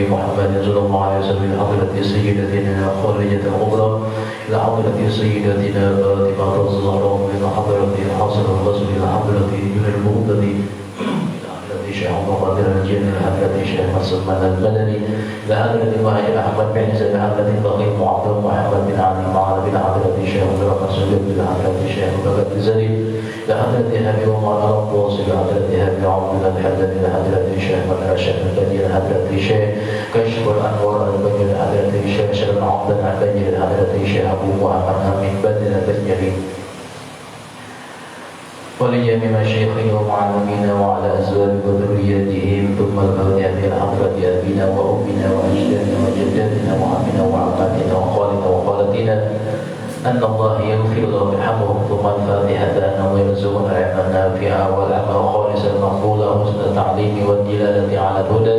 محمد صلى الله عليه وسلم إلى حضرة سيدتنا خديجة الكبرى إلى حضرة سيدتنا فاطمة الزهراء إلى حضرة حسن البصري إلى حضرة ابن المهتدي إلى حضرة شيخ عبد القادر الجيلاني إلى حضرة شيخ مسلمان المدني إلى حضرة مهاجر أحمد بن عيسى إلى حضرة البقيع معظم محمد بن علي معاذ إلى حضرة شيخ عبد الرحمن إلى حضرة شيخ بكر الزليل إلى حضرة أبي عمر الأقواس إلى حضرة أبي عمر الحدث إلى حضرة الشيخ الراشد البديع إلى حضرة الشيخ كشف الأنوار البديع إلى حضرة الشيخ شرف العبد البديع إلى حضرة الشيخ أبو محمد أمين بدر البديعي ولجميع مشايخنا ومعلمينا وعلى أزواج وذرياتهم ثم الأولياء إلى حضرة أبينا وأمنا وأجدادنا وجداتنا وعمنا وعماتنا وخالنا وخالتنا أن الله يغفر له ويرحمهم ثم الفاتحة أنه يرزقنا علما نافعا والعمل خالصا مقبولا حسن التعليم والدلالة على الهدى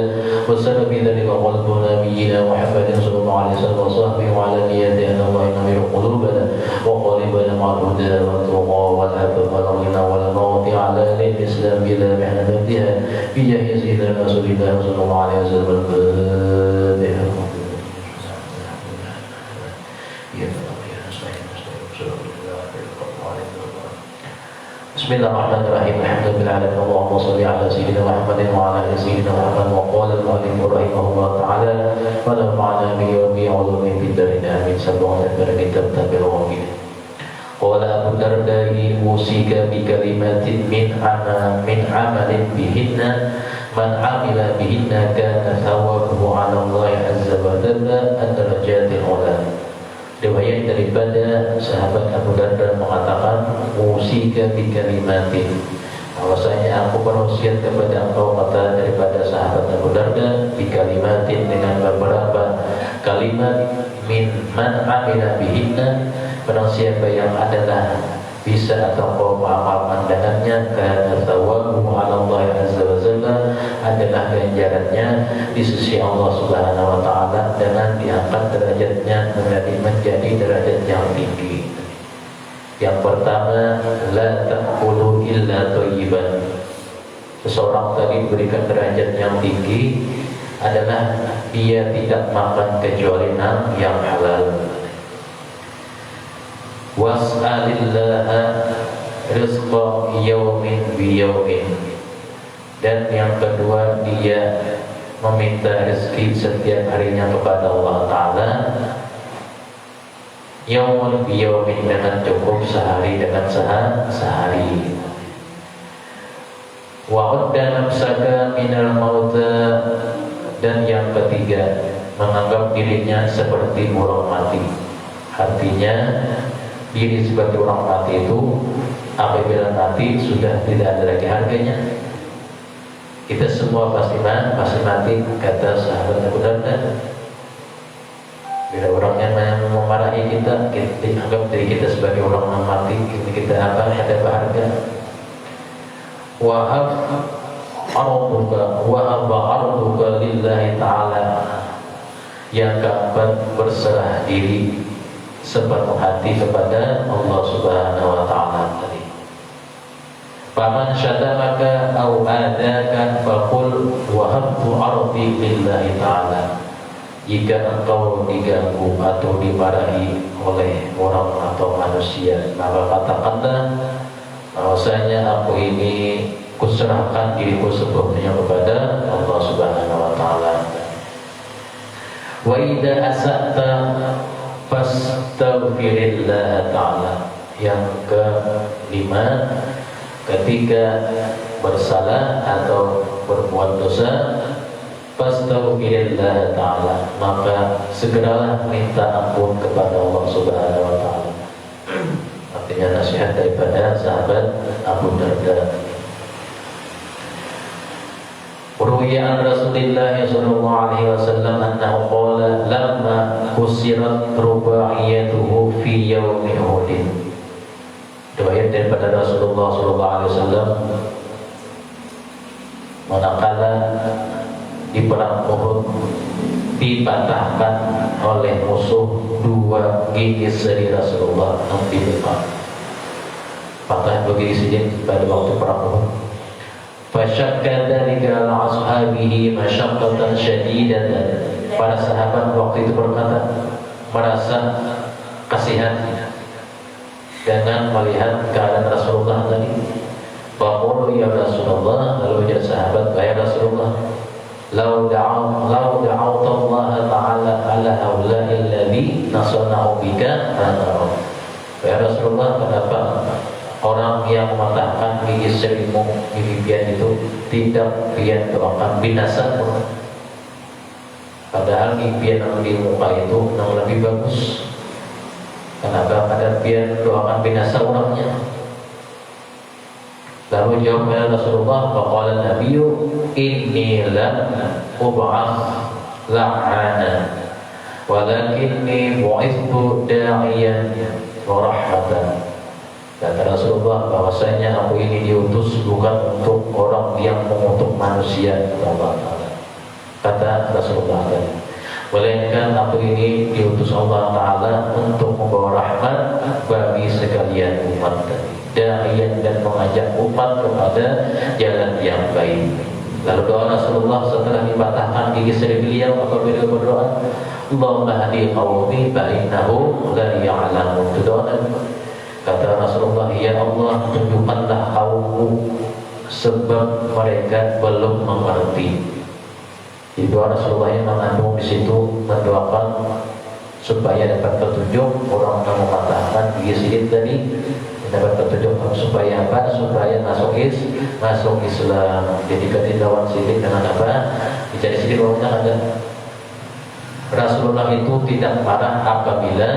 والسبب في ذلك قلب نبينا محمد صلى الله عليه وسلم وصحبه وعلى نيته أن الله ينور قلوبنا وقلبنا مع الهدى والتقى والعفو والغنى والموت على الإسلام بلا محنة فيها بجاه سيدنا رسول الله صلى الله عليه وسلم الفاتحة. Bismillahirrahmanirrahim. Alhamdulillahirabbil alamin. Allahumma shalli ala sayyidina Muhammadin wa ala ali sayyidina Muhammad wa qala al-mu'allif rahimahullah ta'ala wa nafa'ana bihi wa bi 'ulumihi fid darin amin. Sallallahu alaihi wa sallam. Qala Abu Darda usika bi kalimatin min amalin bihinna man 'amila bihinna kana thawabuhu 'ala Allah 'azza wa jalla ad-darajatil 'ula. Riwayat daripada sahabat Abu Darda mengatakan usika bi kalimatin, bahwasanya aku berwasiat kepada engkau, kata daripada sahabat Abu Darda, bi kalimatin dengan beberapa kalimat min man amila bihinna, barang siapa yang adalah bisa atau kau mengamalkan dengannya, karena thawabuhu 'ala Allah 'azza wa jalla, adalah ganjarannya di sisi Allah Subhanahu wa taala dengan diangkat derajatnya menjadi derajat yang tinggi. Yang pertama, la ta'kulu illa thayyiban. Seseorang tadi diberikan derajat yang tinggi adalah dia tidak makan kecuali yang halal. Was'alillaha rizqa yawmin bi yawmin. Dan yang kedua, dia meminta rezeki setiap harinya kepada Allah Ta'ala, yawmun bi yawmin, dengan cukup sehari dengan sehari. Wa'udda nafsaka minal mauta. Dan yang ketiga, menganggap dirinya seperti orang mati. Artinya diri sebagai orang mati itu apabila mati sudah tidak ada lagi harganya. Kita semua pasti mati, kata sahabat Abu Darda. Bila orang yang memarahi kita anggap diri kita sebagai orang yang mati, kita apa? Ada berharga. Wahab arduka lillahi ta'ala. Yang keempat, berserah diri sepenuh hati kepada Allah Subhanahu wa ta'ala tadi. Faman syatamaka au adaka faqul wahabtu ardi lillahi ta'ala. Jika engkau diganggu atau dimarahi oleh orang atau manusia, maka katakanlah bahwasanya aku ini kuserahkan diriku sepenuhnya kepada Allah Subhanahu wa ta'ala. Wa idza asa'ta fastaghfirillah ta'ala. Yang kelima, ketika bersalah atau berbuat dosa, fastaghfirillah ta'ala, maka segeralah minta ampun kepada Allah Subhanahu wa ta'ala. Artinya nasihat daripada sahabat Abu Darda. Ruwiya an Rasulillah sallallahu alaihi wasallam annahu qala lamma kusirat rubaiyatuhu fi yaumi Uhud. Riwayat daripada Rasulullah sallallahu alaihi wasallam manakala di perang Uhud dipatahkan oleh musuh dua gigi seri Rasulullah di depan. Patah dua gigi seri pada waktu perang Uhud. Fasyakka dzalika ala ashabihi masyaqqatan syadidatan. Para sahabat waktu itu berkata, merasa kasihan dengan melihat keadaan Rasulullah tadi. Faqulu ya Rasulullah, lalu ujar sahabat, ya Rasulullah, lau da'awta Allah ta'ala ala haula'i alladhi nasanahu bika fanaru. Ya Rasulullah, kenapa orang yang mematahkan gigi serimu, gigi pian itu tidak pian doakan binasa? Padahal gigi pian yang di muka itu yang lebih bagus. Kenapa pada pian doakan binasa orangnya? Lalu jawabnya Rasulullah, faqala Nabiyyu inni lam ub'ats la'ana walakinni bu'ithtu da'iyan wa rahmatan. Kata Rasulullah bahwasanya aku ini diutus bukan untuk orang yang mengutuk manusia, Allah Ta'ala. Kata Rasulullah tadi, melainkan aku ini diutus Allah Ta'ala untuk membawa rahmat bagi sekalian umat tadi, da'iyan, dan mengajak umat kepada jalan yang baik. Lalu doa Rasulullah setelah dipatahkan gigi seri beliau, apa beliau berdoa, Allahumma hadi qaumi fa innahum la ya'lamun. Itu doa. Kata Rasulullah, ya Allah, tunjukkanlah kaumku sebab mereka belum mengerti. Di doa Rasulullah yang mengandung di situ mendoakan supaya dapat petunjuk orang yang mematahkan gigi sidik tadi, dapat petunjuk supaya apa? Supaya masuk Islam. Jadi ketika sidik dengan apa? Dicari sidik orangnya ada. Rasulullah itu tidak marah apabila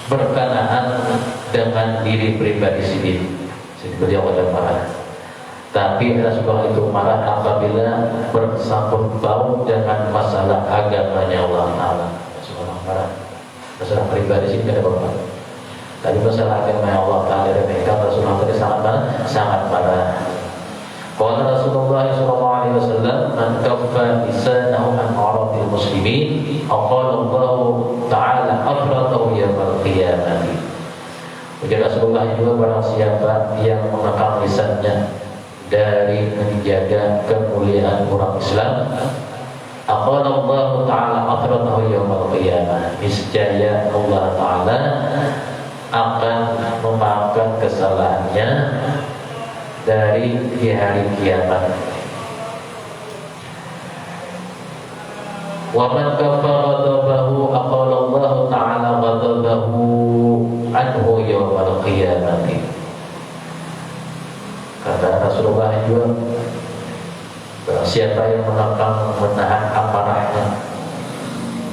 berkenaan dengan diri pribadi sidik. Beliau tidak marah. Tapi Rasulullah itu marah apabila bersangkut paut dengan masalah agamanya Allah Ta'ala. Rasulullah marah. Masalah pribadi sih tidak apa-apa. Tapi masalah agamanya Allah Ta'ala dan mereka, Rasulullah tadi sangat marah. Qala Rasulullah sallallahu alaihi wasallam, man kaffa lisanahu an aradil muslimin, aqala Allah Ta'ala afratahu yaumil qiyamah. Ujar Rasulullah juga, barang siapa yang mengekang lisannya dari menjaga kemuliaan orang Islam, aqala Allah Ta'ala afratahu yaumil qiyamah, niscaya Allah Ta'ala akan memaafkan kesalahannya dari di hari kiamat. Wa man kafara ghadabahu aqala Allah Ta'ala ghadabahu anhu yaumil qiyamati. Kata Rasulullah juga, siapa yang menahan amarahnya,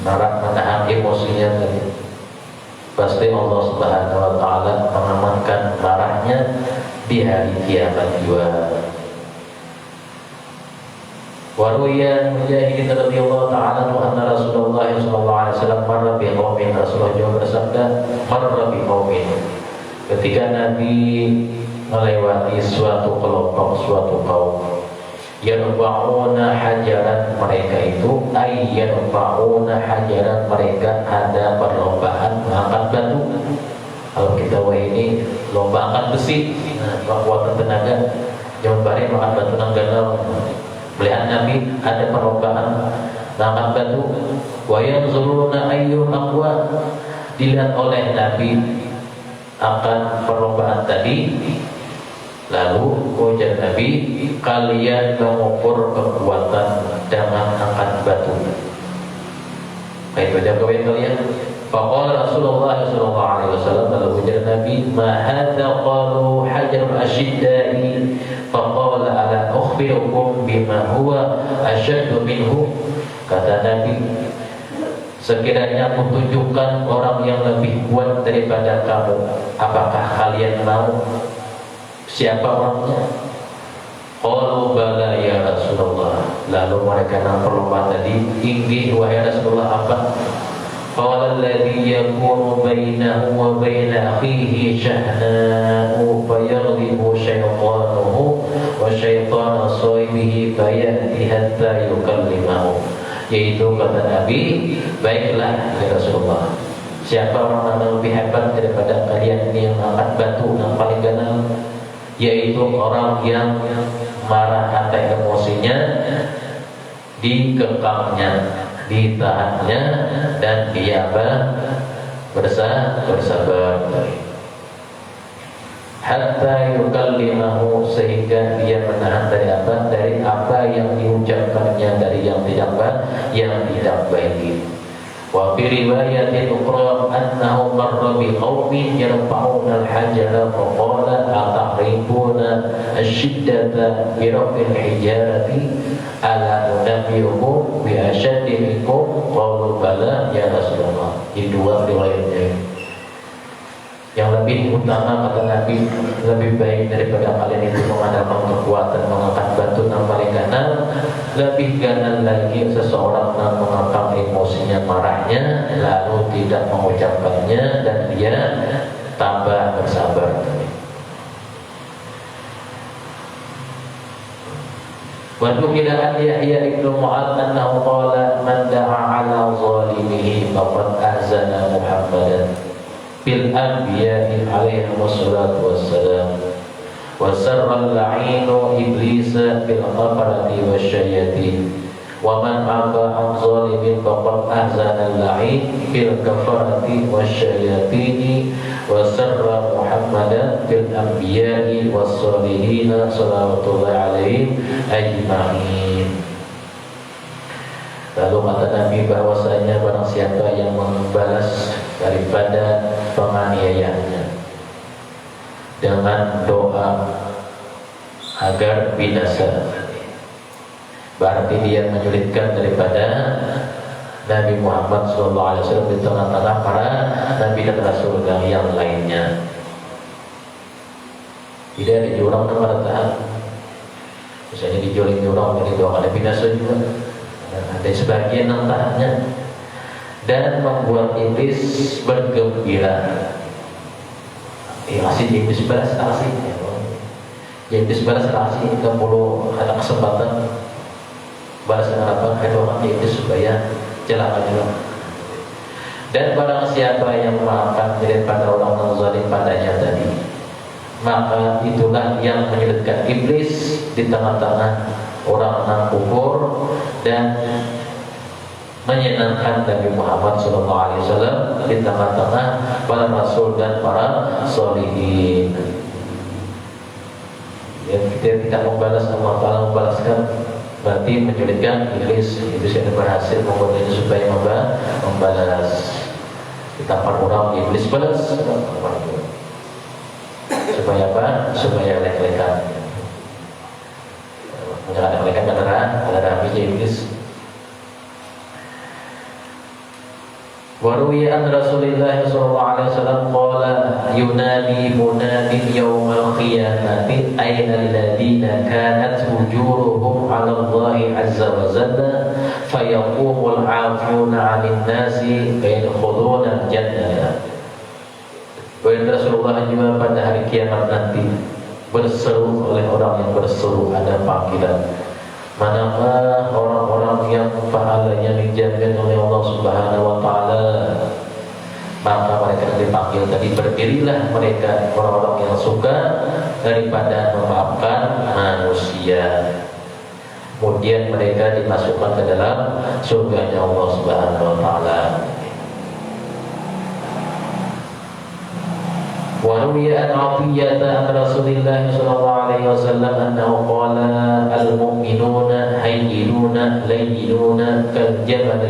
menahan emosinya tadi, pasti Allah Subhanahu wa Ta'ala mengamankan marahnya di hari kiamat juga. Waruya Mujahid radhiyallahu ta'ala anna Rasulullah sallallahu alaihi wasallam marra bi qaumin. Rasulullah juga bersabda, marra bi qaumin, ketika Nabi melewati suatu kelompok, suatu kaum, yarfa'una hajaran, mereka itu yarfa'una hajaran, mereka ada perlombaan mengangkat batu. Kalau kita ini lomba angkat besi, kekuatan tenaga, jangan bari mengangkat batu nangganal. Melihat Nabi ada perlombaan mengangkat batu, wa yanzuruna ayyuhum aqwa, dilihat oleh Nabi akan perlombaan tadi. Lalu ujar Nabi, kalian mengukur kekuatan dengan angkat batu. Itu aja kalian. Faqala Rasulullah sallallahu alaihi wasallam, lalu ujar Nabi, ma hadza qalu hajarul ashiddai, faqala ala ukhbirukum bima huwa ashaddu minhu. Kata Nabi, sekiranya aku tunjukkan orang yang lebih kuat daripada kamu, apakah kalian mau? Siapa orangnya? Qalu bala ya Rasulullah. Lalu mereka yang perlombaan tadi, inggih wahai Rasulullah, apa? Qala alladhi yakunu bainahu wa baina akhihi shahna'u fayaghlibu syaytanuhu wa syaytanu sahibihi fayati hatta yukallimahu. Yaitu kata Nabi, baiklah ya Rasulullah, siapa orang yang lebih hebat daripada kalian ini yang angkat batu yang paling ganas, yaitu orang yang marah atau emosinya dikekangnya, ditahannya, dan dia bersabar. Hatta yukallimahu, sehingga dia menahan dari apa yang diucapkannya, dari yang tidak baik. Wa fi riwayatin ukhra annahu marra bi qaumin yarfa'una al-hajara fa qala ata'rifuna asy-syiddata bi raf'il hijarati ala unabbiukum bi ashaddi minkum qalu bala ya Rasulullah. Ini dua riwayatnya. Yang lebih utama kata Nabi, lebih baik daripada kalian itu mengandalkan kekuatan mengangkat batu yang paling ganas, lebih ganas lagi seseorang yang mengangkat emosinya, marahnya, lalu tidak mengucapkannya, dan dia tambah bersabar. Wa nuqila an Yahya ibnu Mu'adz annahu qala man da'a 'ala zalimihi faqad ahzana Muhammadan bil anbiya'i alaihi wassalatu wassalam wa sarra al-la'inu iblisa bil qafarati wasyayatin wa man aba an zalimin faqad ahzana al-la'in bil qafarati wasyayatin wa sarra Muhammadan bil anbiya'i wassalihin sallallahu alaihim ajma'in. Lalu kata Nabi bahwasanya barang siapa yang membalas daripada penganiayaannya dengan doa agar binasa, berarti dia menyulitkan daripada Nabi Muhammad SAW di tengah-tengah para Nabi dan Rasul yang lainnya. Tidak ada jurang nomor tahan, misalnya dijuling jurang dari doa ada binasa juga. Ada sebagian yang tahannya dan membuat iblis bergembira. Kasih iblis balas kasih. Iblis balas kasih, tidak perlu ada kesempatan balas dengan apa? Doakan iblis supaya celaka juga. Dan barang siapa yang memaafkan daripada orang yang zalim padanya tadi, maka itulah yang menyulitkan iblis di tengah-tengah orang yang kufur dan menyenangkan Nabi Muhammad SAW di tengah-tengah para rasul dan para sholihin. Ya, kita tidak membalas, Allah Ta'ala membalaskan, berarti menyulitkan iblis. Iblis yang berhasil membuatnya supaya membalas. Kita orang iblis balas supaya apa? Supaya lek-lekan. Menjalankan mereka adalah habisnya iblis. Waruwi an Rasulullah sallallahu alaihi wasallam qala yunadi munadin yawmal qiyamati ayna alladhina kanat wujuruhum 'ala Allahi 'azza wa jalla fayaqumul 'afuna 'anil nasi fayadkhuluna al-jannah. Rasulullah juga pada hari kiamat nanti berseru oleh orang yang berseru, ada panggilan. Manakah orang-orang yang pahalanya dijamin oleh Allah Subhanahu wa Ta'ala? Maka mereka dipanggil tadi, berdirilah mereka, orang-orang yang suka daripada memaafkan manusia. Kemudian mereka dimasukkan ke dalam surganya Allah Subhanahu wa Ta'ala. وروي عن عطية عن رسول الله صلى الله عليه وسلم أنه قال المؤمنون هينون لينون كالجبل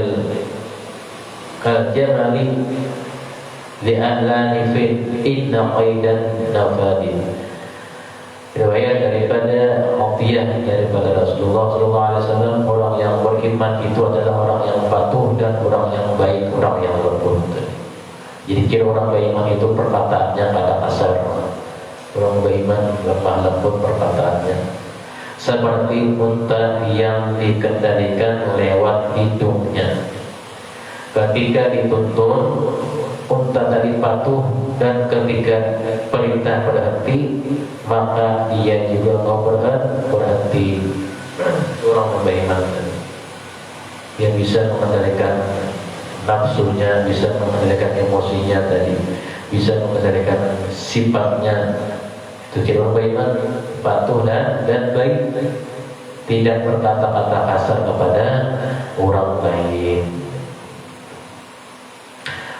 لأهلان في إن قيدا نفاد. Riwayat daripada Atiyah daripada Rasulullah SAW, orang yang beriman itu adalah orang yang patuh dan orang yang baik, orang yang lembut. Jadi kira orang beriman itu perkataannya kadang kasar, orang beriman lemah lembut perkataannya, seperti unta yang dikendalikan lewat hidungnya. Ketika dituntun, unta tadi patuh, dan ketika perintah berhenti, maka dia juga mau berhenti. Orang beriman yang bisa mengendalikan nafsunya, bisa mengendalikan emosinya tadi, bisa mengendalikan sifatnya. Itu kira orang beriman patuh dan baik, tidak berkata-kata kasar kepada orang lain.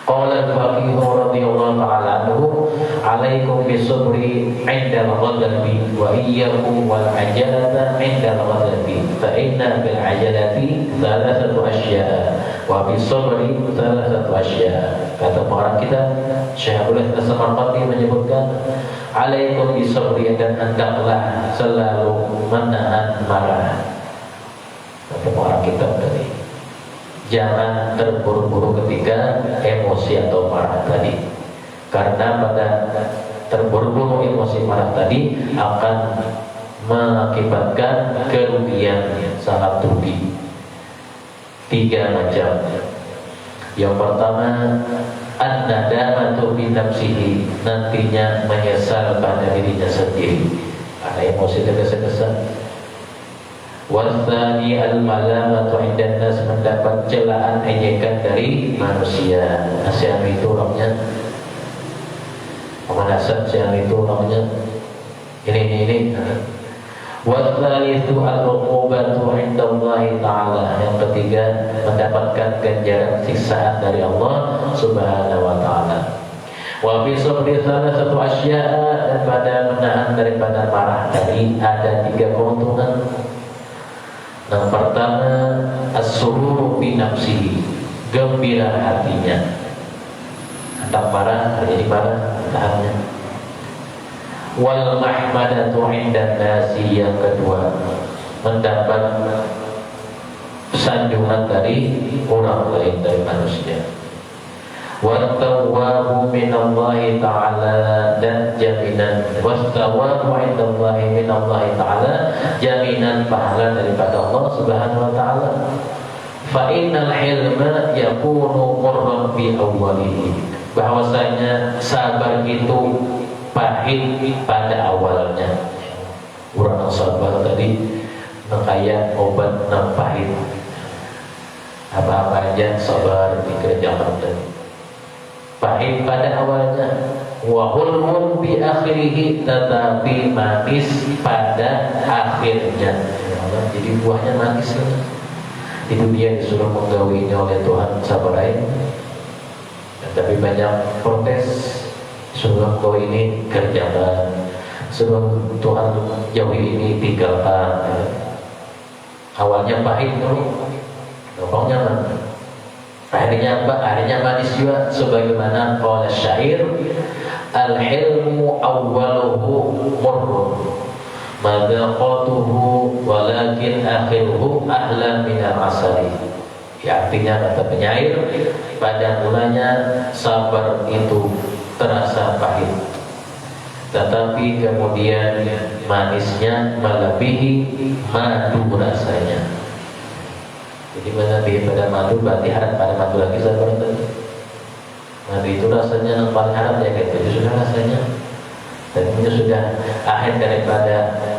Qala al-faqih radhiyallahu ta'ala anhu, "Alaikum bis-sabri 'inda al-ghadabi wa iyyakum wal 'ajalata 'inda al-ghadabi, fa inna bil 'ajalati thalathatu asya' wa bis-sabri thalathatu asya'." Kata orang kita, Syekh Abdul Hasan Samarqandi menyebutkan, "Alaikum bis-sabri," dan hendaklah selalu menahan marah. Kata orang kita tadi, jangan terburu-buru ketika emosi atau marah tadi, karena pada terburu-buru emosi marah tadi akan mengakibatkan kerugian yang sangat rugi. 3 macam. Yang pertama, an-nadamatu bi nafsihi, nantinya menyesal pada dirinya sendiri karena emosi tergesa-gesa. Wasani al-malamatu 'indan nas, mendapat celaan ejekan dari manusia. Nasihat itu orangnya pemanasan, nasihat itu orangnya ini. Wasalithu al-uqubatu 'inda Allah Ta'ala, yang ketiga mendapatkan ganjaran siksaan dari Allah Subhanahu wa Ta'ala. Wa fi sabri salasatu asya'a, dan pada menahan daripada marah tadi ada 3 keuntungan. Yang pertama, as-sururu bi nafsihi, gembira hatinya. Hendak marah, jadi marah, tahannya. Wal mahmadatu 'indan nasi, yang kedua mendapat sanjungan dari orang lain, dari manusia. Wattawabu minallahi ta'ala, dan jaminan wattawabu indallahi minallahi ta'ala, jaminan pahala daripada Allah Subhanahu wa ta'ala. Fa innal hilma yakunu qurran bi awwalihi, bahwasanya sabar itu pahit pada awalnya. Orang sabar tadi kayak obat yang pahit, apa-apa aja sabar dikerjakan tadi pahit pada awalnya. Wa hulmun bi akhirih, tetapi manis pada akhirnya. Jadi buahnya manis kan. Itu dia disuruh menggawinya oleh Tuhan sabarain, tapi banyak protes. Suruh kau ini kerjakan, suruh Tuhan jauhi ini tinggalkan. Awalnya pahit tuh, gampang nyaman. Akhirnya apa? Akhirnya manis juga, sebagaimana qala syair, al-hilmu awwaluhu murrun madaqatuhu walakin akhiruhu ahla minal asali. Ya, artinya kata penyair, pada mulanya sabar itu terasa pahit, tetapi kemudian manisnya melebihi madu rasanya. Jadi mana pada madu, berarti harap pada madu lagi sabar tadi. Madu itu rasanya yang paling harap ya, kayak itu sudah rasanya. Dan ini sudah akhir daripada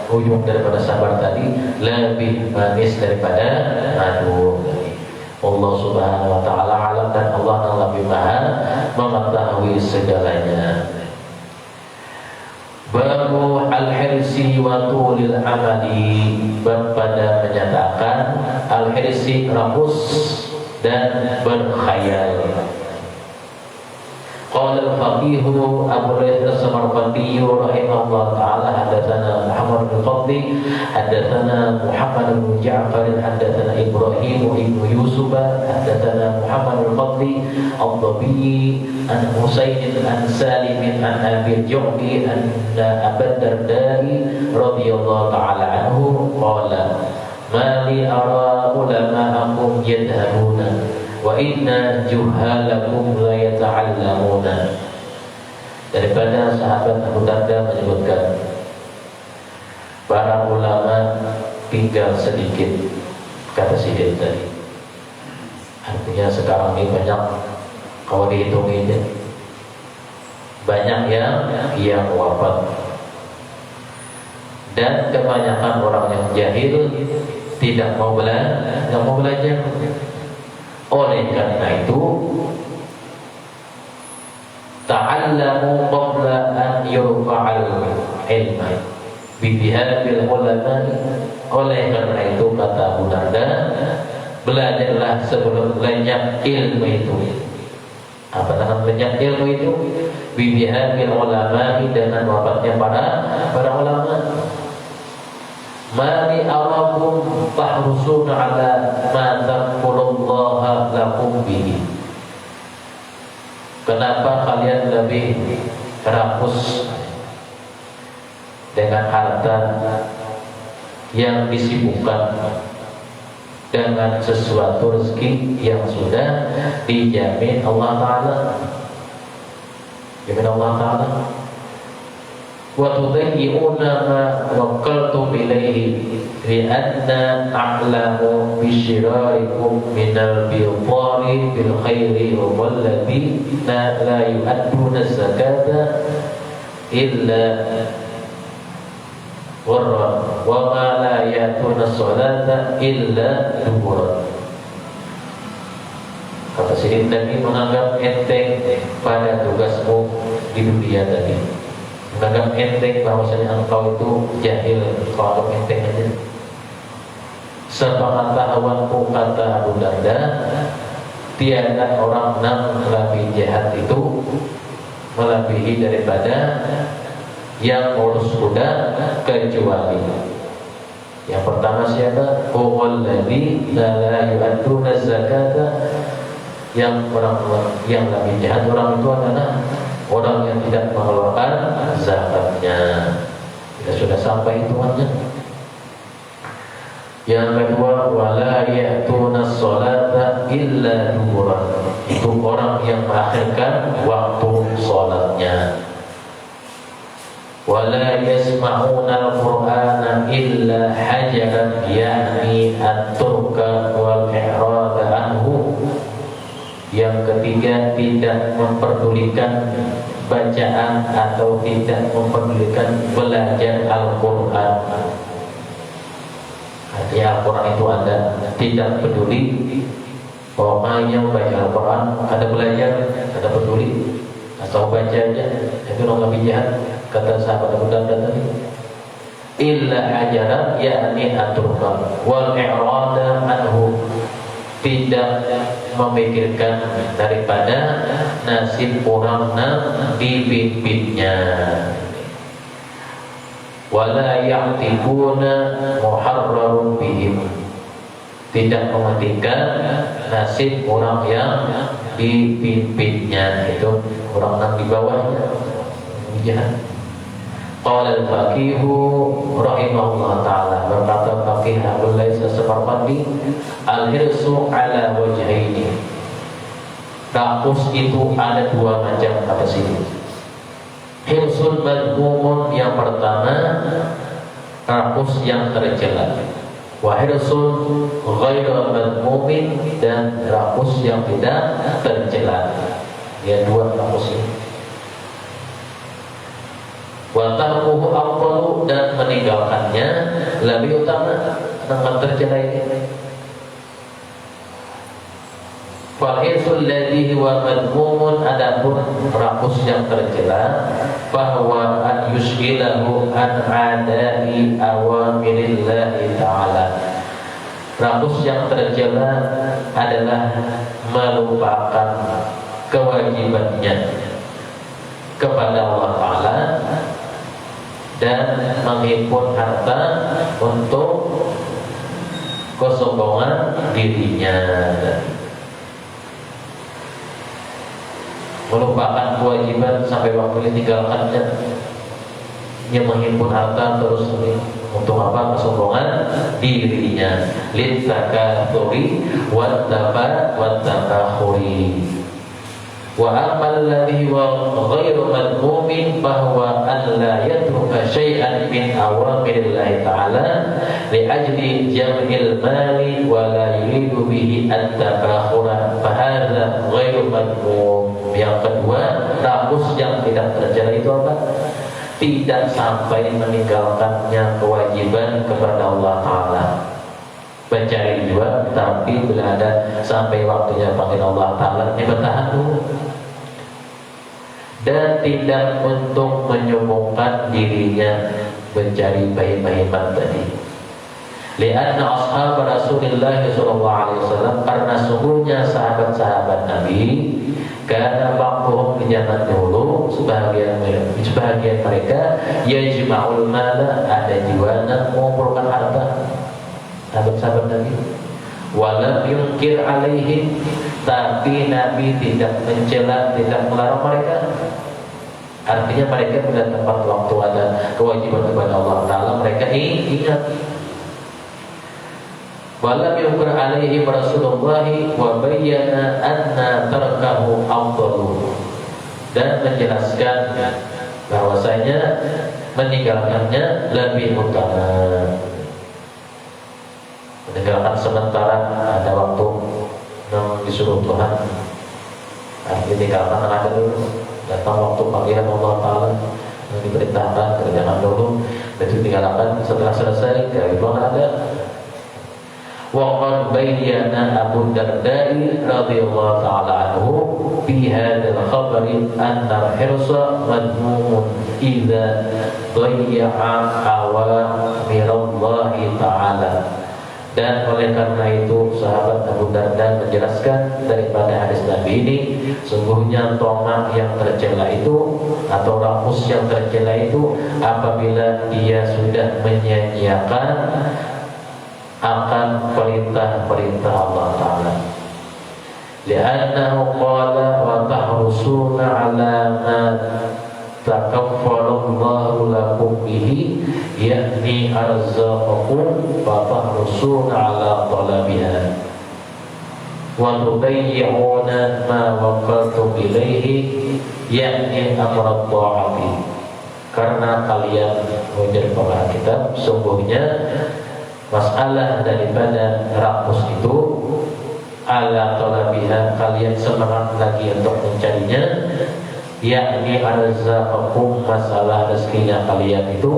ujung daripada sabar tadi, lebih manis daripada madu tadi. Allah Subhanahu wa ta'ala alam, dan Allah lebih maha mengetahui segalanya. Babu al-hirsi wa tulil amali, pada menyatakan al-hirsi rakus dan berkhayal. Qala al-faqih Abu Hasan Samarqandi rahimahullah ta'ala, hadatsana Muhammad bin Fadli, hadatsana Muhammad bin Ja'far, hadatsana Ibrahim ibn Yusuf, hadatsana Muhammad bin Fadli al-Dhabi an Husain an Salim an Abi Ju'bi anna Abu Darda radhiyallahu ta'ala anhu qala ma li ara ulama'akum yadhabuna wa inna juhalakum la yata'allamuna. Daripada sahabat Abu Darda menyebutkan, para ulama tinggal sedikit, kata Sidin tadi. Artinya sekarang ini banyak, kalau dihitung ini banyak yang wafat, dan kebanyakan orang yang jahil tidak mau belajar. Oleh karena itu, ta'allamu qabla an yurfa'al ilma, Bibihabil ulama. Oleh karena itu kata Abu Darda, belajarlah sebelum lenyap ilmu itu. Apa namanya lenyap ilmu itu? Bibihabil ulama, dengan wafatnya para ulama. Mali arakum tahrusuna ala ma taqulullaha lakum bihi. Kenapa kalian lebih rakus dengan harta yang disibukkan dengan sesuatu rezeki yang sudah dijamin Allah Ta'ala? Jamin Allah Ta'ala. Wa tudayyi'una ma waqaltum ilayhi li'anna a'lamu bisyirarikum minal bidhari bil khairi walladhina la yu'adduna zakata illa warra wa ma la ya'tuna salata illa dubura. Kata Sayyidina Nabi menganggap enteng pada tugasmu di dunia tadi, menganggap enteng bahwasanya engkau itu jahil, kalau enteng aja. Sepengetahuanku, kata Abu Darda, tiada orang yang lebih jahat itu melebihi daripada yang urus kuda kecuali yang pertama siapa? Humul ladzi la yu'adduna zakata. Yang orang yang lebih jahat orang itu adalah orang yang tidak mengeluarkan zakatnya. Kita sudah sampai hitungannya. Yang kedua, wala ya'tuna sholata illa duburan. Itu orang yang mengakhirkan waktu sholatnya. Wala yasma'una al-Qur'ana illa hajaran, yakni at-turka wal i'rada anhu. Yang ketiga, tidak memperdulikan bacaan atau tidak memperdulikan belajar Al-Quran. Artinya Al-Quran itu ada, tidak peduli. Orang yang baca Al-Quran, ada belajar, ada peduli, atau baca aja, itu orang lebih jahat. Kata sahabat Abu Darda tadi, illa ajaran, yakni aturkan wal i'rada anhu, tidak memikirkan daripada nasib orang yang dipimpinnya. Wala ya'tibuna muharrarun bihim, tidak mementingkan nasib orang yang dipimpinnya, itu orang yang di bawahnya jahat. Qala al-faqihu rahimahullah ta'ala, berkata faqih Abdul Lais As-Samarqandi, al-hirsu ala wajhaini. Rakus itu ada dua macam, kata sini. Hirsun madmumun, yang pertama rakus yang tercela. Wa hirsun ghairu madmumin, dan rakus yang tidak tercela. Ya, dua rakus ini. Wa tarkuhu afdalu, dan meninggalkannya lebih utama dengan tercela ini. Fal hirsul ladzi huwa madmumun, adapun rakus yang tercela, bahwa an yusghilahu an adai awamirillahi ta'ala. Rakus yang tercela adalah melupakan kewajibannya kepada Allah Ta'ala dan menghimpun harta untuk kesombongan dirinya, melupakan kewajiban sampai waktu ditinggalkannya, yang menghimpun harta terus untuk apa? Kesombongan dirinya. Litzakatsuri wattafakhuri. Wa amal ladhi wa ghairu madmumin, bahwa an la yatruka syai'an min awamirillahi ta'ala li ajli jam'il mali wa la yuridu bihi at-tabakhura, fa hadza ghairu madmum. Yang kedua, rakus yang tidak tercela itu apa? Tidak sampai meninggalkannya kewajiban kepada Allah Ta'ala, mencari dua, tapi bila ada sampai waktunya panggil Allah Ta'ala, ini bertahan dulu. Dan tidak untuk menyombongkan dirinya mencari bayi-bayiman tadi. Lianna ashab Rasulullah sallallahu alaihi wasallam, karena sungguhnya sahabat-sahabat Nabi, karena ba'dhum di zaman dahulu sebagian mereka yajma'ul mala, ada jiwana mengumpulkan harta. Sahabat-sahabat Nabi, walam yungkir alaihim, tapi Nabi tidak mencela, tidak melarang mereka. Artinya mereka pada tempat waktu ada kewajiban kepada Allah Ta'ala, mereka ingat. Walam yungkir alaihim Rasulullah wa bayyana anna tarkahu afdalu, dan menjelaskan bahwasanya meninggalkannya lebih utama. Meninggalkan sementara ada waktu yang disuruh Tuhan, ditinggalkan ada dulu. Datang waktu panggilan Allah Ta'ala yang diperintahkan, kerjakan dulu, dan itu tinggalkan. Setelah selesai, kehidupan ada. Waqad bayyana Abu Darda'i radhiyallahu ta'ala anhu fi hadzal khabari anna al-hirsa madmumun idza dhayya'a awamirallahi ta'ala. Dan oleh karena itu sahabat Abu Darda menjelaskan daripada hadis Nabi ini, sungguhnya tomak yang tercela itu atau rakus yang tercela itu apabila dia sudah menyia-nyiakan akan perintah-perintah Allah Ta'ala. Li'annahu qala wa tahrusuna ala ma takaffalallahu lakum bihi, yakni arzaqakum wa tahrusuna ala talabiha wa tudayyi'una ma waqaltum ilaihi, yakni amrat ta'ati. Karena kalian menjadi pembahas kitab, sungguhnya masalah daripada rakus itu ala talabiha, kalian semangat lagi untuk mencarinya, yakni arzaqakum, masalah rezekinya kalian itu,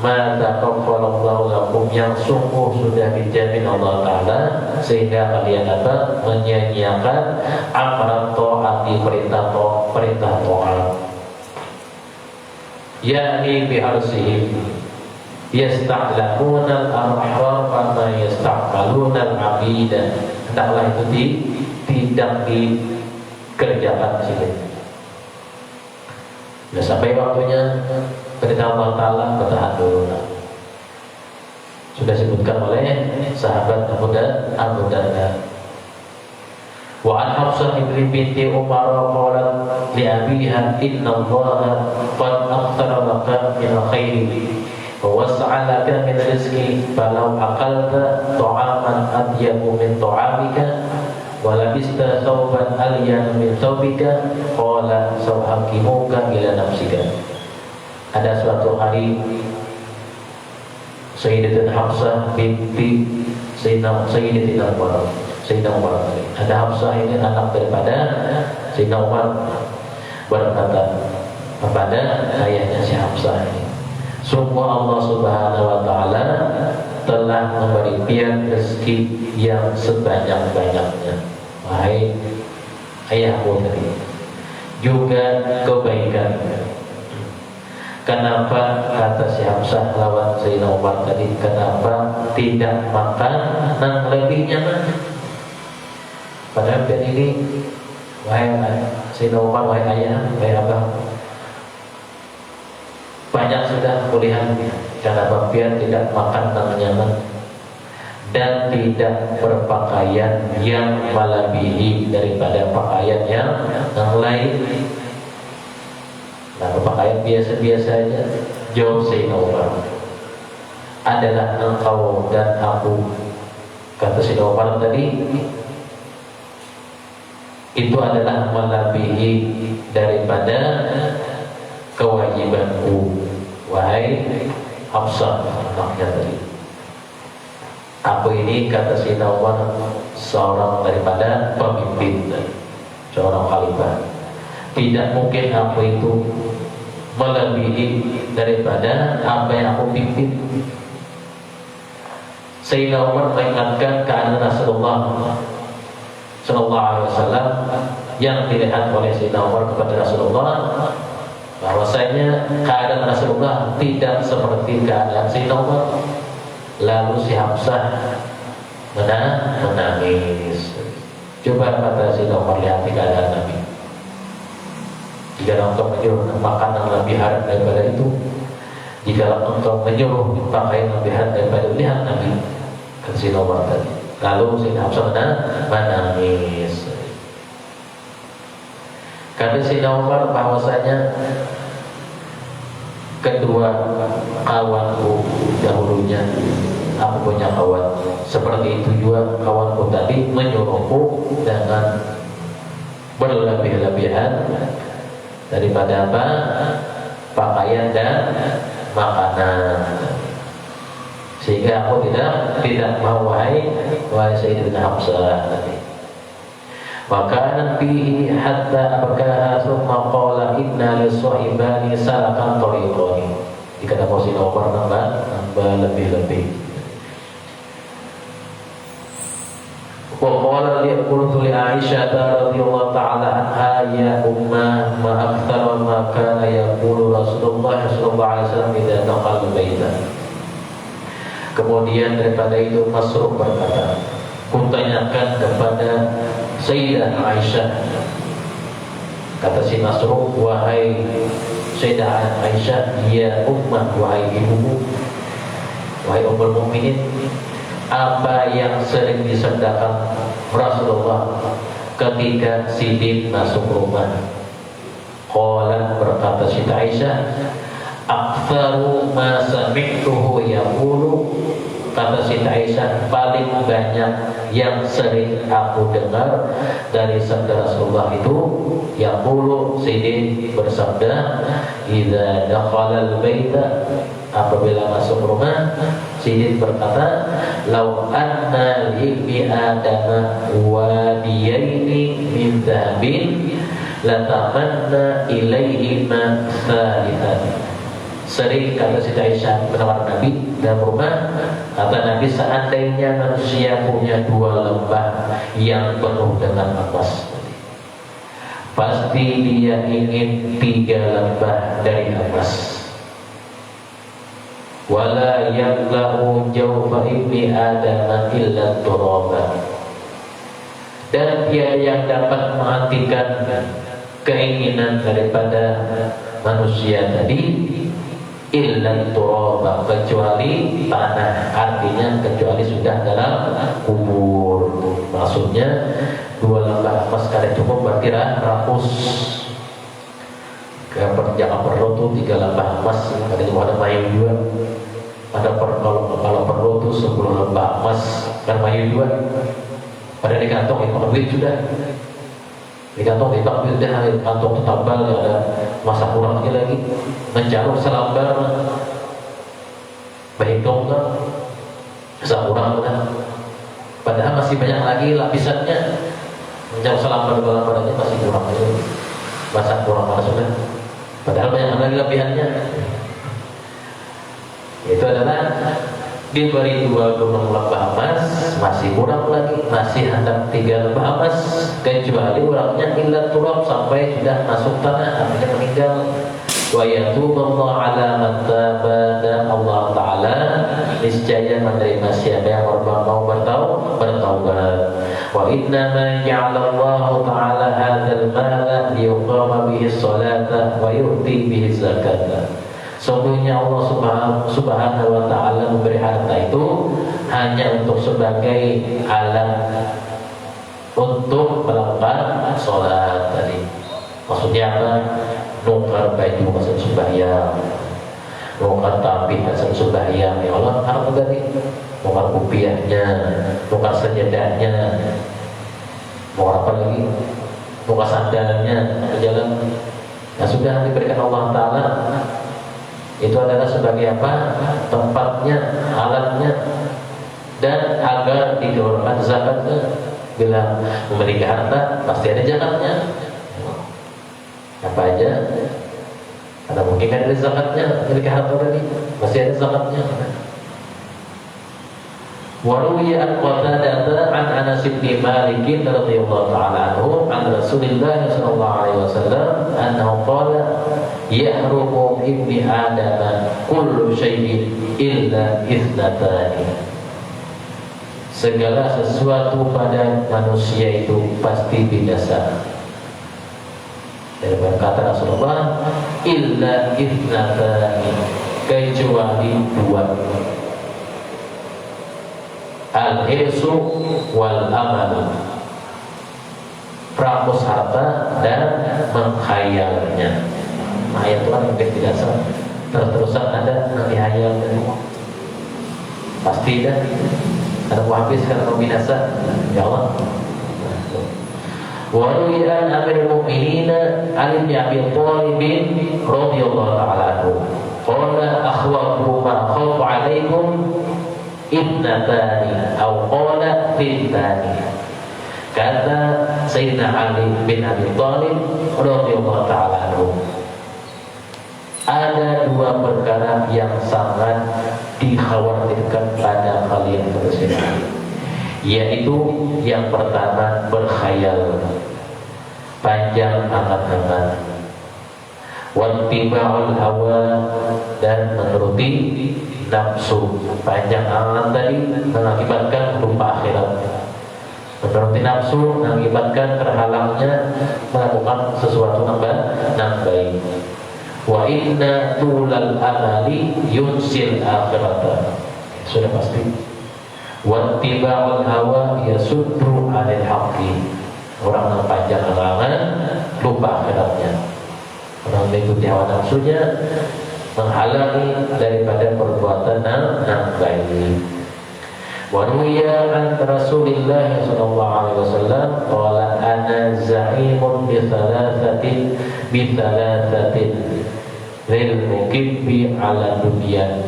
ma taqaffalallahu lakum, yang sungguh sudah dijamin Allah Ta'ala, sehingga kalian dapat menyia-nyiakan amrat ta'ati, perintah ta'at, yakni biharsihim yasta'lamuna al-ahrar kama yasta'maluna al-abidah. Hendaklah itu tidak dikerjakan di sini. Sudah sampai waktunya perintah Allah Ta'ala, bertahan dulu. Sudah disebutkan oleh sahabat Abu Darda. Wa an Hafsah binti Umar qalat li abiha, inna Allah qad akthara laka min al-khairi wa was'alaka min rizqi, falau aqalta ta'aman atyabu min ta'amika wa labista thawban alyan min thawbika, qala sawhakimuka ila nafsika. Ada suatu hari Sayyidatina Hafsah binti Sayyidatina Umar. Ada Hafsah ini anak daripada Sayyidina Umar, berkata kepada ayahnya si Hafsah ini, sungguh Allah Subhanahu wa Ta'ala telah memberi pian rezeki yang sebanyak-banyaknya, wahai ayahmu tadi, juga kebaikan. Kenapa, kata si Hafsah lawan Sayyidina Umar tadi, kenapa tidak makan yang lebihnya mana? Padahal pian ini, wahai Sayyidina Umar, wahai ayah, wahai abah, banyak sudah kuliahnya. Karena bapian tidak makan yang nyaman dan tidak berpakaian yang melebihi daripada pakaian yang lain. Nah, berpakaian biasa-biasa aja. Jawab Sayyidina Umar, adalah engkau dan aku, kata Sayyidina Umar tadi, itu adalah melebihi daripada kewajibanku, wahai Hafsah anaknya tadi. Aku ini, kata Sayyidina Umar, seorang daripada pemimpin, seorang khalifah. Tidak mungkin aku itu melebihi daripada apa yang aku pimpin. Sayyidina Umar mengingatkan keadaan Rasulullah Sallallahu Alaihi Wasallam yang dilihat oleh Sayyidina Umar kepada Rasulullah bahwasanya keadaan Rasulullah tidak seperti keadaan Sayyidina Umar. Lalu si Hamzah menangis. Coba kata Sayyidina Umar, lihat keadaan Nabi. Jika engkau menyuruh makanan lebih haram daripada itu, jika engkau menyuruh pakaian lebih haram daripada, lihat Nabi, kata Sayyidina Umar tadi. Lalu Sayyidina Hamzah menangis. Kata Sayyidina Umar bahwasanya kedua kawanku dahulunya, aku punya kawan seperti itu juga, kawanku tadi menyuruhku dengan berlebih-lebihan daripada apa? Pakaian dan makanan, sehingga aku tidak mau wahai Sayyidina Hamzah tadi. Maka fihi hatta abkaha thumma qala inna lis-sahibani salakan tariqani. Dikata Sayyidina Umar nambah lebih-lebih. Wa qala li qultu li Aisyah radhiyallahu ta'ala anha ya ummah ma aktsara ma kana yaqulu Rasulullah sallallahu alaihi wasallam idza dakhala baita. Kemudian daripada itu Masruq berkata, kutanyakan kepada Sayyidah Aisyah, kata si Masruq, wahai Sayyidah Aisyah, ya ummah, wahai ibumu, wahai ummul mukminin, apa yang sering disabdakan Rasulullah ketika Sidin masuk rumah? Qalat, berkata Sayyidah Aisyah, aktsaru ma sami'tuhu yaqulu, kata Sayyidah Aisyah, paling banyak yang sering aku dengar dari sabda Rasulullah itu, yaqulu, Sidin bersabda, idza dakhala al-baita, apabila masuk rumah, Sidin berkata, lau anna li adama wadiyaini min dhahabin latamanna ilaihima thalithan. Sering kata Sayyidah Aisyah menawar Nabi dalam rumah, kata Nabi, seandainya manusia punya 2 lembah yang penuh dengan emas, pasti dia ingin 3 lembah dari emas. Wala yaqlahu jawfa ibni adama illa turaba. Dan dia yang dapat menghentikan keinginan daripada manusia tadi, illa turaba, kecuali tanah, artinya kecuali sudah dalam kubur. Maksudnya 2 lembah emas kada cukup, berarti rakus. Jangan perlu tuh 3 lembah emas, kada cuma ada mayu juga. Kalau perlu tuh 10 lembah emas, kan mayu juga. Pada di kantong itu duit sudah. Di kantong dipak duit dah, kantong tetambal, ada masa kurang lagi. Mencaruk selambar, berhitung kan, masa kurang kan. Padahal masih banyak lagi lapisannya. Mencaruk selambar aja masih kurang lagi. Masa kurang mana sudah. Padahal banyak lagi lebihannya. Itu adalah diberi 2 gunung lembah emas, masih kurang lagi, masih hendak 3 lembah emas, kecuali orangnya illa turab, sampai sudah masuk tanah, artinya meninggal. Wa yatuballahu ala man taba, dan Allah Ta'ala niscaya menerima siapa yang mau bertaubat. Wa inna ma ja'alallahu Ta'ala hadzal mala liyuqama bihi sholata wa yu'ti bihi zakata. Sungguhnya Allah subhanahu wa ta'ala memberi harta itu hanya untuk sebagai alat untuk melakukan sholat tadi. Maksudnya apa? Nukar baju hasil sembahyang, nukar tapih hasil sembahyang. Ya Allah, harta tadi. Nukar kupiahnya, nukar sejadahnya, nukar apa lagi? Nukar sandalnya, berjalan. Nah, sudah diberikan Allah Ta'ala. Itu adalah sebagai apa? Tempatnya, alatnya, dan agar dikeluarkan zakatnya. Bila memiliki harta, pasti ada zakatnya. Apa aja? Ada mungkin kan ada zakatnya, memiliki harta tadi, pasti ada zakatnya. وروي عن قتادة عن أنس بن مالك رضي الله تعالى عنه عن رسول الله صلى الله عليه وسلم أنه قال يحرم ابن آدم كل شيء إلا اثنتان. Segala sesuatu pada manusia itu pasti binasa. Dan berkata Rasulullah, illa ithnatani, kecuali dua, al-hirsu wal amal, pramus harta dan menghayalnya. Menghayal itu kan mungkin tidak terus-terusan ada menghayal dari pasti dah. Karena mau habis, karena mau binasa, ya Allah. Wa ruwiya an Amirul Mu'minin Ali bin Abi Thalib radhiyallahu ta'ala anhu qala akhwafu ma khawfu 'alaikum ibnatani aw qala bintani. Kata Sayyidina Ali bin Abi Thalib radhiyallahu ta'ala anhu, ada dua perkara yang sangat dikhawatirkan pada kalian bersemedi, yaitu yang pertama berkhayal panjang angan-angan, wattiba'ul hawa, dan menuruti nafsu. Panjang angan tadi mengakibatkan lupa akhirat, menuruti nafsu mengakibatkan terhalangnya melakukan sesuatu yang baik. Wa inna tulal amali yunsil akhirata, sudah pasti. Wattiba'ul hawa yasuddu 'anil haqqi, orang yang panjang angan lupa akhiratnya, orang mengikuti hawa nafsunya menghalangi daripada perbuatan yang baik. Wa ruwiya an Rasulillah sallallahu alaihi wasallam qala ana za'imun bi thalathatin lil mukibbi ala dunya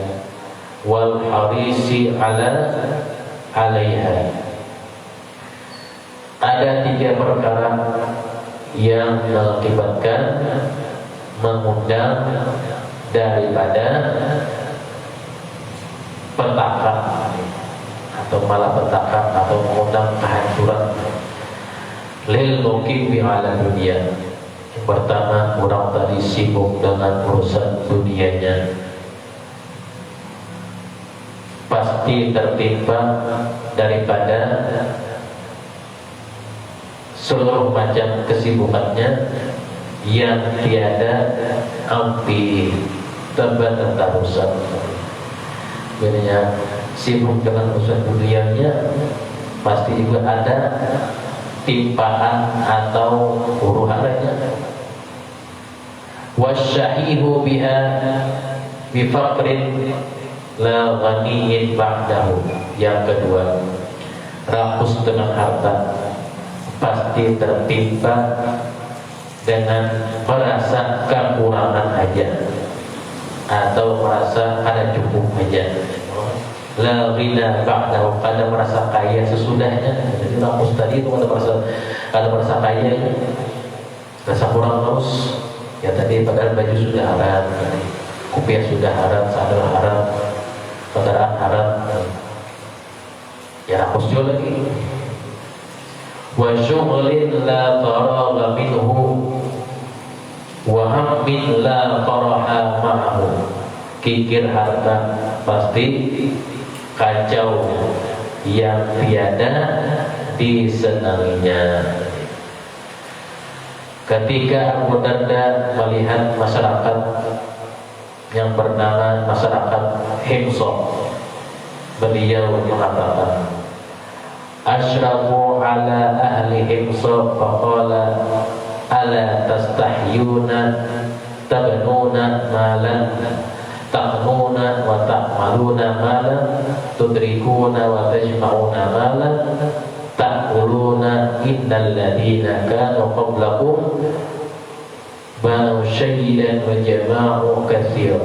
wal harisi alaiha. Ada tiga perkara yang mengakibatkan mengundang daripada petaka atau malah petaka atau mengundang kehancuran lil mukibbi ala dunya. Yang pertama, orang tadi sibuk dengan urusan dunianya, pasti tertimpa daripada seluruh macam kesibukannya yang tiada ampi terbatas. Biasanya sibuk dengan urusan dunianya, pasti juga ada timpaan atau huru-haranya. Wasyahihu biha bifaqrin la ghaniyin ba'dahu. Yang kedua, rakus dengan harta, pasti tertimpa dengan merasa kekurangan aja atau merasa ada cukup aja. La ghina ba'dahu, kada merasa kaya sesudahnya. Jadi rakus tadi itu kada merasa kaya, rasa kurang terus. Ya tadi padahal baju sudah haram, kopiah sudah haram, sandal haram, kendaraan haram, ya rakus juga lagi. Wa syughlin la faragha minhu wa hammin la faraha ma'ahu. Kikir harta pasti kacau yang tiada disenanginya. Ketika Abu Darda melihat masyarakat yang bernama masyarakat Himso, beliau mengatakan, Ashrafu ala ahli Himso faqala ala tastahyuna tabnuna malan ta'nuna wa ta'maluna malan tudrikuna wa tajma'una malan ta'uluna innal ladhina kanu qablakum banu syaidan wa jama'u katsira.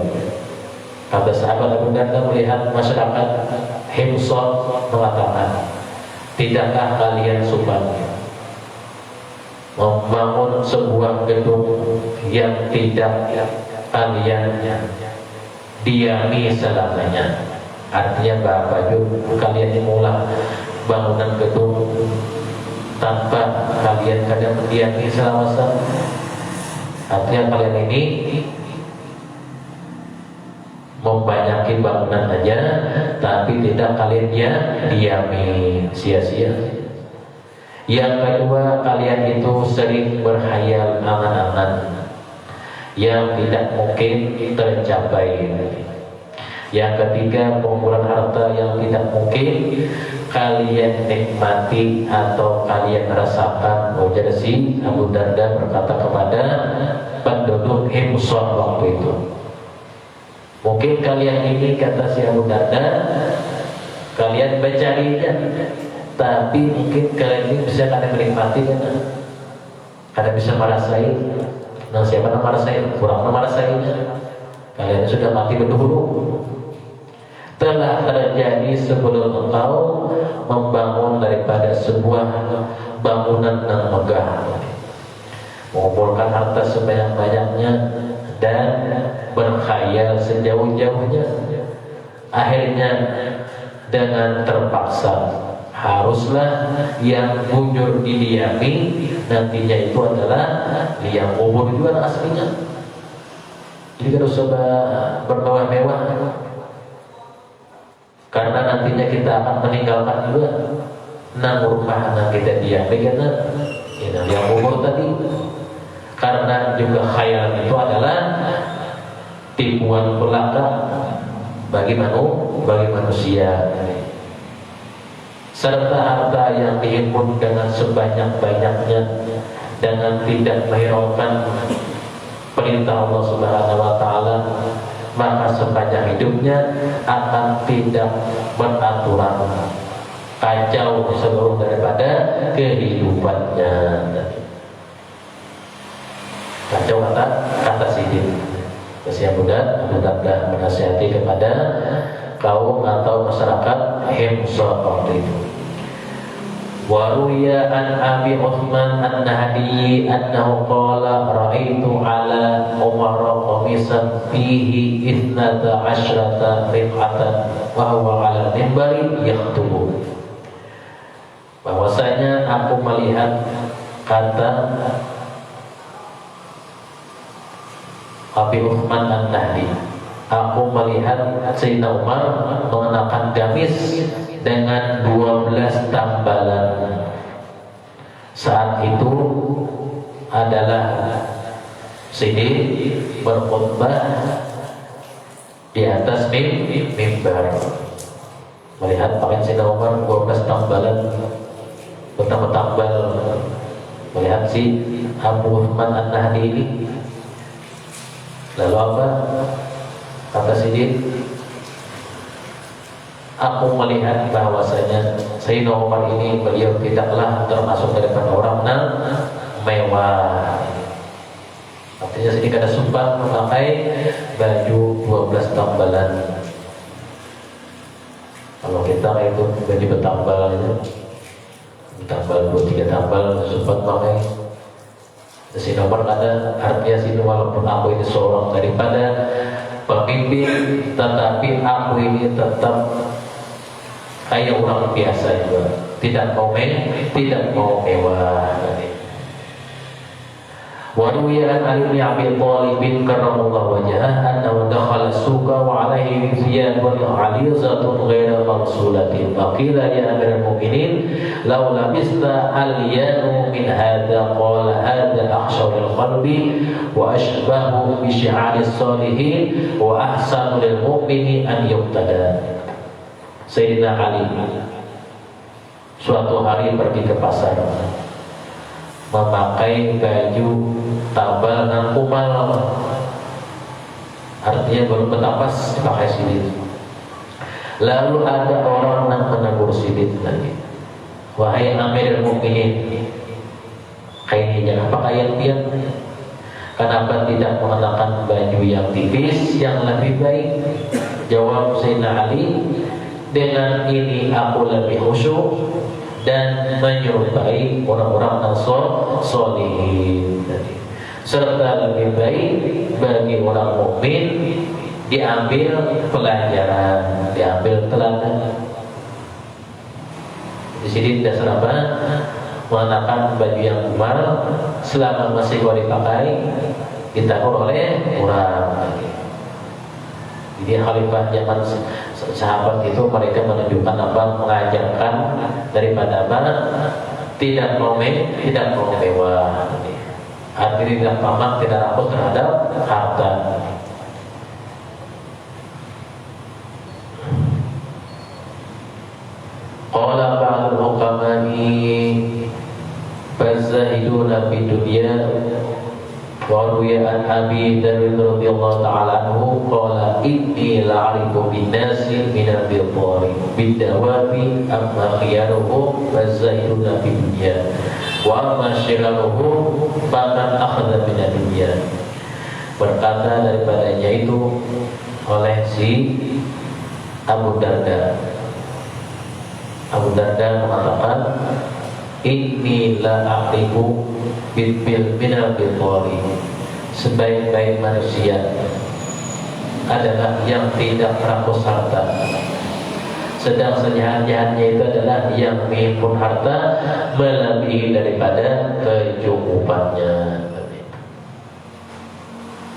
Kata sahabat Abu Darda melihat masyarakat Himsa mengatakan, tidakkah kalian subang membangun sebuah gedung yang tidak kalian diami selamanya, Artinya baju kalian mulai bangunan gedung tanpa kalian kadang mendiami selama setahun. Artinya kalian ini membanyaki bangunan aja, tapi tidak kalian diami sia-sia. Yang kedua, kalian itu sering berhayal angan-angan yang tidak mungkin tercapai. Yang ketiga, pengumpulan harta yang tidak mungkin kalian nikmati atau kalian rasakan. Wajar si Abu Darda berkata kepada penduduk Himsor waktu itu, mungkin kalian ini, kata si Abu Darda, kalian mencarinya, tapi mungkin kalian ini bisa kalian menikmati kan? Kalian bisa merasai. Nah, siapa yang merasai? Kurang merasainya. Kalian sudah mati berdahulu. Telah terjadi sebelum engkau membangun daripada sebuah bangunan yang megah, mengumpulkan harta sebanyak-banyaknya dan berkhayal sejauh-jauhnya. Akhirnya dengan terpaksa haruslah yang bujur didiami, nantinya itu adalah yang kubur juga aslinya. Jadi harus coba bermewah-mewah, karena nantinya kita akan meninggalkan juga rumah yang kita diami karena yang kubur tadi. Karena juga khayal itu adalah tipuan belaka bagi manusia. Serta harta yang dihimpun dengan sebanyak-banyaknya dengan tidak menghiraukan perintah Allah Subhanahu wa taala, maka sepanjang hidupnya akan tidak beraturan, kacau seluruh daripada kehidupannya. Kacau kata Sidin. Kesian budak menasihati kepada kaum atau masyarakat Himsor waktu itu. Waruya an Abi Uthman an-Nahdi annahu qala ra'aitu ala Umar qamisan fihi 12 rif'atan wa huwa ala minbari yaktubu. Bahwasanya aku melihat, kata Abi Uthman an-Nahdi, aku melihat Sayyidina Umar mengenakan gamis dengan 12 tambalan. Saat itu adalah Siddiq berkhutbah di atas mimbar. Melihat pakaian Sayyidina Umar 12 tambalan, bertambah-tambal. Melihat si Abu Uthman an-Nahdi ini, lalu apa? Kata Siddiq, aku melihat bahwasanya Sayyidina Umar ini, beliau tidaklah termasuk daripada orang yang mewah. Artinya Siddiq ada sumpah memakai baju 12 tambalan. Kalau kita itu baju bertambal itu, bertambal 2-3 tambal, sumpah pakai. Sayyidina Umar ada artinya sini, walaupun aku ini seorang daripada pemimpin, tetapi aku ini tetap kayak orang biasa juga, tidak mau mewah. Wa ruwiya an Ali bin Abi Thalib karramallahu wajhahu annahu dakhala as-suqa wa alayhi thiyabun 'alizatun ghayra maghsulatin. Wa qila ya amiral mu'minin law labista alyanu min hadha, qala hadha akhshawul qalbi wa ashbahu bi syi'aris salihin wa ahsanu lil mu'mini an yuqtada. Sayyidina Ali suatu hari pergi ke pasar, memakai baju tabal dan kumal, artinya baru betapas dipakai Siddiq. Lalu ada orang yang menegur Siddiq lagi, wahai Amirul Mukminin, kayaknya apa kalian kenapa tidak mengenakan baju yang tipis yang lebih baik? Jawab Sayyidina Ali, dengan ini aku lebih khusyuk dan menyerupai orang-orang yang solihin, serta lebih baik bagi orang mukmin diambil pelajaran, diambil teladan. Di sini dasar apa? Mengenakan baju yang kumal selama masih boleh dipakai ditaruh oleh orang. Jadi khalifah zaman sahabat itu mereka menunjukkan apa? Mengajarkan daripada apa? Tidak mewah. Artinya tidak pamer, tidak rakus terhadap harta. Qala ba'dul hukama'i fazahiduna fid dunya wa ruwiya an Abi Dzar radhiyallahu ta'ala anhu qala inni la'arifu bin nasi min al-bidari bid-dawabi amma khiyaruhum fazahiduna fid dunya wa amma syiraruhum faqad akhadha min ad-dunya. Berkata daripadanya itu oleh si Abu Darda. Abu Darda mengatakan, inni la a'rifu bil minal bidari, sebaik-baik manusia adalah yang tidak rakus harta, sedang sejahat-jahatnya itu adalah yang menghimpun harta melebihi daripada kecukupannya.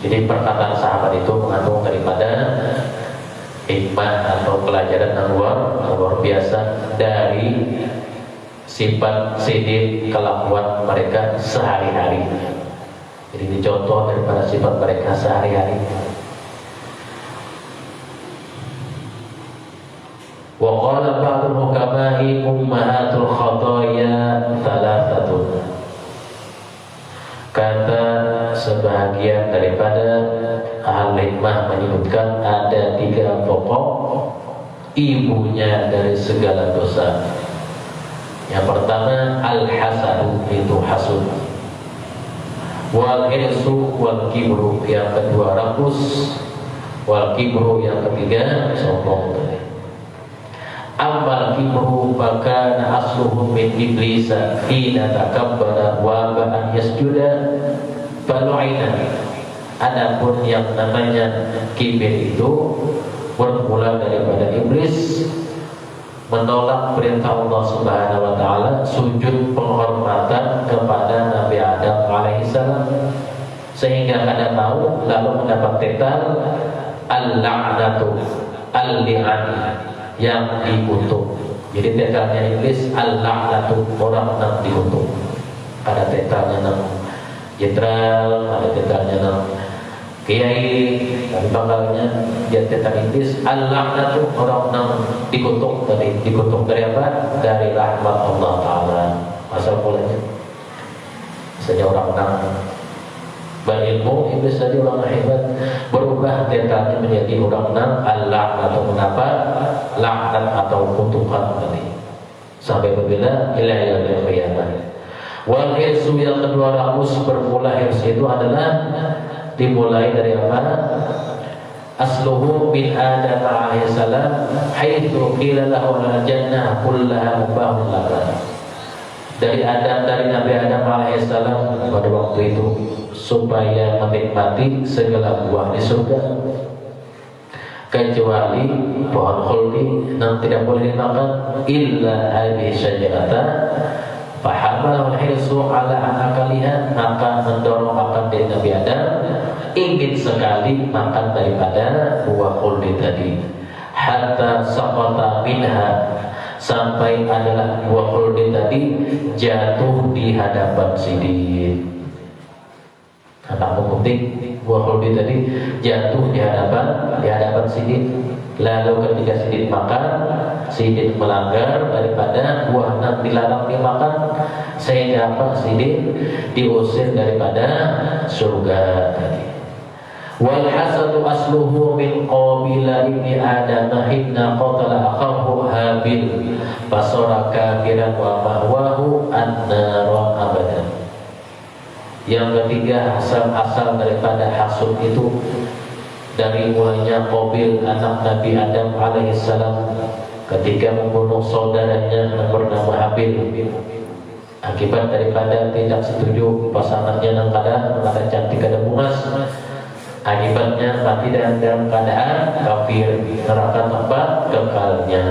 Jadi perkataan sahabat itu mengandung daripada hikmah atau pelajaran yang luar biasa dari sifat siddiq kelakuan mereka sehari-hari. Jadi ini contoh daripada sifat mereka sehari-hari. Wa qala ba'dul hukama'i ummahatul khataya thalathatun. Kata sebahagian daripada ahli hikmah menyebutkan ada 3 pokok ibunya dari segala dosa. Yang pertama al-hasadu, itu hasud. Wal hirsu wal kibru, yang kedua rakus. Wal kibru, yang ketiga sombong. Amal kibru maka asluhu min iblis hina takabbara wa ba'an yasjuda falu'ina. Adapun yang namanya kibir itu bermula daripada iblis menolak perintah Allah Subhanahu wa taala sujud penghormatan kepada Nabi Adam alaihissalam, sehingga Adam mau lalu mendapat tetal al-la'natu al-li'an, yang dikutuk. Jadi tetalnya iblis al-la'natu, orang yang dikutuk. Ada tetalnya nam jenderal, ada tetalnya nam kiai, dari pangkalnya dia tetal iblis. Al-la'natu, orang yang dikutuk. Dikutuk dari apa? Dari rahmat Allah Ta'ala. Asal mulanya misalnya orang yang berilmu, iblis tadi orang hebat, berubah tetalnya menjadi orang yang al-la'natu. Mengapa? Laknat atau kutukan tadi sampai berbeda ila yaumil qiyamah. Wal hirsu, yang kedua rakus, bermula hirsu itu adalah dimulai dari apa? Asluhu min Adam alaihissalam haitsu qila lahu al-jannah kullaha mubahun laka. Dari Nabi Adam alaihissalam pada waktu itu supaya menikmati segala buah di surga kecuali pohon khuldi yang tidak boleh dimakan illa hadhihi syajarata fahamal hirsu ala anakaliha, maka mendorong akan dari Nabi Adam ingin sekali makan daripada buah khuldi tadi, hatta saqata minha, sampai adalah buah khuldi tadi jatuh di hadapan Siddiq. Anak memetik buah khuldi tadi jatuh di hadapan Siddiq. Lalu ketika Siddiq makan, Siddiq melanggar daripada buah yang dilarang dimakan, sehingga apa? Siddiq diusir daripada surga tadi. Wal hasadu asluhu min qabila ibni Adam hina qatala akhahu Habil fasara kafiran wa mahwahu an-nar abadan. Yang ketiga, asal daripada hasud itu dari mulanya Qabil anak Nabi Adam alaihissalam ketika membunuh saudaranya yang bernama Habil akibat daripada tidak setuju pasangannya yang ada cantik, ada bungas. Akibatnya mati dalam keadaan kafir, neraka tempat kekalnya.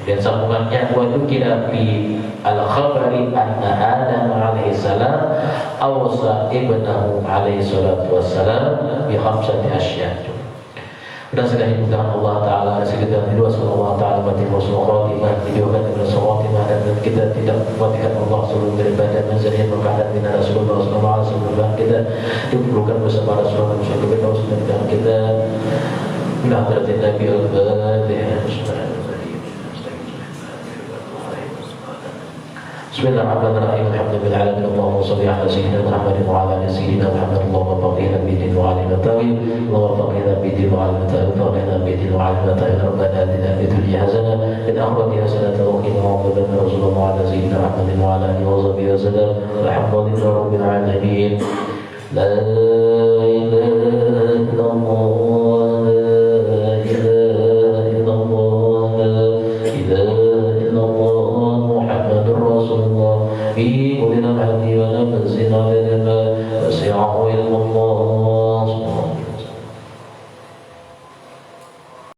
Dan sambungannya wa dzukira fi al-khabari anna Adam alaihi salam awsa ibnahu alaihi salatu wassalam bi khamsati asya'. Dan sudah dimudahan Allah Ta'ala sekitar dua Allah Ta'ala mati musuh khatimah didoakan dengan khatimah dan kita tidak mematikan Allah sebelum daripada manzilnya mengkadat minna Rasulullah SAW sebelum kita diperlukan bersama Rasulullah SAW dan kita bila hadirin Nabi al-Fatihah. Bismillahirrahmanirrahim. Alhamdulillah alamin. Allahumma shalli ala sayyidina Muhammad wa ala ali sayyidina Muhammad. Allahumma faqihna bidin wa alim ta'wil. Allahumma faqihna bidin wa alim ta'wil. Faqihna bidin wa alim ta'wil. Rabbana atina fid dunya hasanah wa fil akhirati hasanah wa qina adzabannar. Rasulullah ala sayyidina Muhammad wa ala alihi wa sahbihi wa sallam. Alhamdulillahi rabbil alamin. La